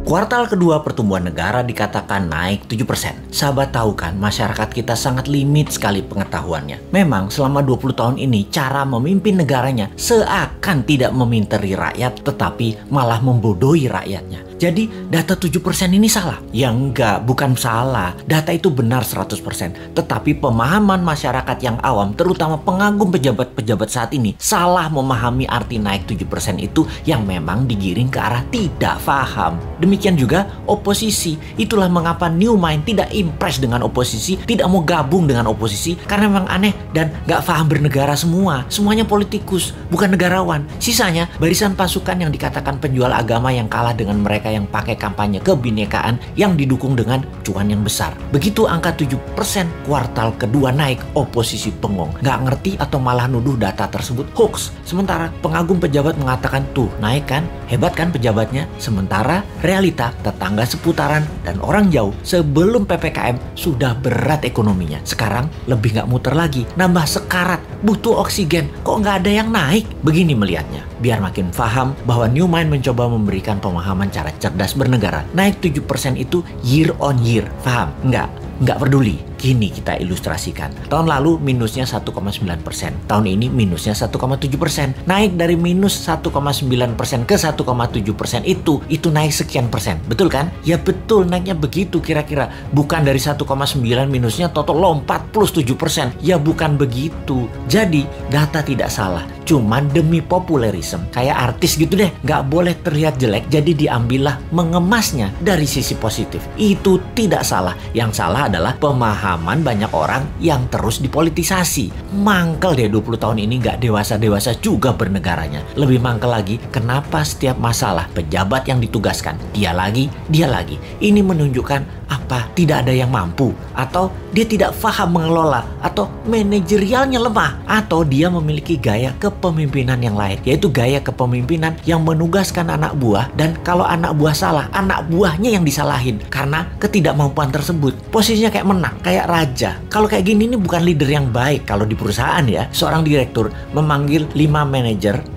Kuartal kedua pertumbuhan negara dikatakan naik 7%. Sahabat tahu kan, masyarakat kita sangat limit sekali pengetahuannya. Memang selama 20 tahun ini cara memimpin negaranya seakan tidak meminteri rakyat tetapi malah membodohi rakyatnya. Jadi data 7% ini salah? Ya enggak, bukan salah. Data itu benar 100%. Tetapi pemahaman masyarakat yang awam, terutama pengagum pejabat-pejabat saat ini, salah memahami arti naik 7% itu yang memang digiring ke arah tidak paham. Demikian juga oposisi. Itulah mengapa New Mind tidak impress dengan oposisi, tidak mau gabung dengan oposisi, karena memang aneh dan gak paham bernegara semua. Semuanya politikus, bukan negarawan. Sisanya barisan pasukan yang dikatakan penjual agama yang kalah dengan mereka yang pakai kampanye kebinekaan yang didukung dengan cuan yang besar. Begitu angka 7% kuartal kedua naik, oposisi bengong. Gak ngerti atau malah nuduh data tersebut hoax. Sementara pengagum pejabat mengatakan tuh naik kan, hebat kan pejabatnya. Sementara realita tetangga seputaran dan orang jauh sebelum PPKM sudah berat ekonominya. Sekarang lebih gak muter lagi, nambah sekarat, butuh oksigen. Kok gak ada yang naik? Begini melihatnya. Biar makin paham bahwa New Mind mencoba memberikan pemahaman cara cerdas bernegara. Naik 7% itu year on year. Paham? Nggak peduli. Kini kita ilustrasikan. Tahun lalu minusnya 1,9%. Tahun ini minusnya 1,7%. Naik dari minus 1,9% ke 1,7% itu naik sekian persen. Betul kan? Ya betul, naiknya begitu kira-kira. Bukan dari 1,9 minusnya total lompat plus 7%. Ya bukan begitu. Jadi data tidak salah. Cuman demi populerisme. Kayak artis gitu deh. Nggak boleh terlihat jelek. Jadi diambillah mengemasnya dari sisi positif. Itu tidak salah. Yang salah adalah pemahaman banyak orang yang terus dipolitisasi. Mangkel deh 20 tahun ini gak dewasa-dewasa juga bernegaranya. Lebih mangkel lagi, kenapa setiap masalah pejabat yang ditugaskan dia lagi. Ini menunjukkan apa? Tidak ada yang mampu, atau dia tidak paham mengelola, atau manajerialnya lemah, atau dia memiliki gaya kepemimpinan yang lain, yaitu gaya kepemimpinan yang menugaskan anak buah, dan kalau anak buah salah, anak buahnya yang disalahin karena ketidakmampuan tersebut. Posisinya kayak menang, kayak raja. Kalau kayak gini ini bukan leader yang baik. Kalau di perusahaan ya, seorang direktur memanggil 5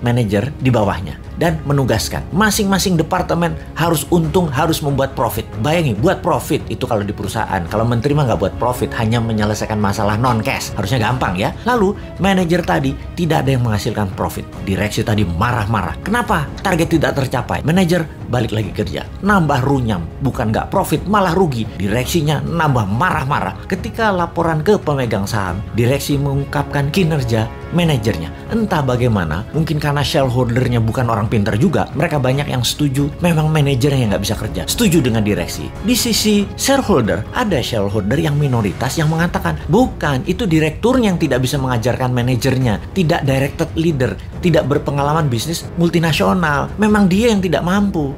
manajer di bawahnya dan menugaskan masing-masing departemen harus untung, harus membuat profit. Bayangin, buat profit itu kalau di perusahaan. Kalau menteri mah nggak buat profit, hanya menyelesaikan masalah non cash. Harusnya gampang ya. Lalu manajer tadi tidak ada yang menghasilkan profit. Direksi tadi marah-marah. Kenapa? Target tidak tercapai. Manajer balik lagi kerja, nambah runyam, bukan nggak profit malah rugi. Direksinya nambah marah-marah. Ketika laporan ke pemegang saham, direksi mengungkapkan kinerja manajernya. Entah bagaimana, mungkin karena shareholdernya bukan orang pintar juga, mereka banyak yang setuju memang manajernya yang nggak bisa kerja, setuju dengan direksi. Di sisi shareholder, ada shareholder yang minoritas yang mengatakan bukan, itu direkturnya yang tidak bisa mengajarkan manajernya, tidak directed leader, tidak berpengalaman bisnis multinasional, memang dia yang tidak mampu.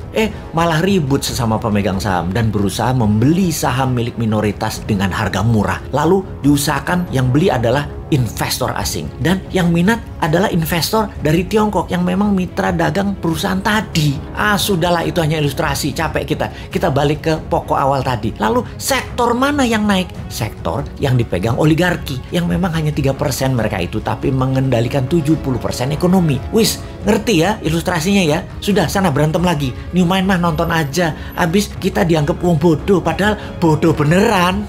Malah ribut sesama pemegang saham dan berusaha membeli saham milik minoritas dengan harga murah. Lalu diusahakan yang beli adalah investor asing, dan yang minat adalah investor dari Tiongkok yang memang mitra dagang perusahaan tadi. Sudahlah, itu hanya ilustrasi, capek kita balik ke pokok awal tadi. Lalu sektor mana yang naik? Sektor yang dipegang oligarki, yang memang hanya 3% mereka itu, tapi mengendalikan 70% ekonomi. Wis, ngerti ya ilustrasinya ya? Sudah, sana berantem lagi. New Mind mah nonton aja, abis kita dianggap wong bodoh, padahal bodoh beneran.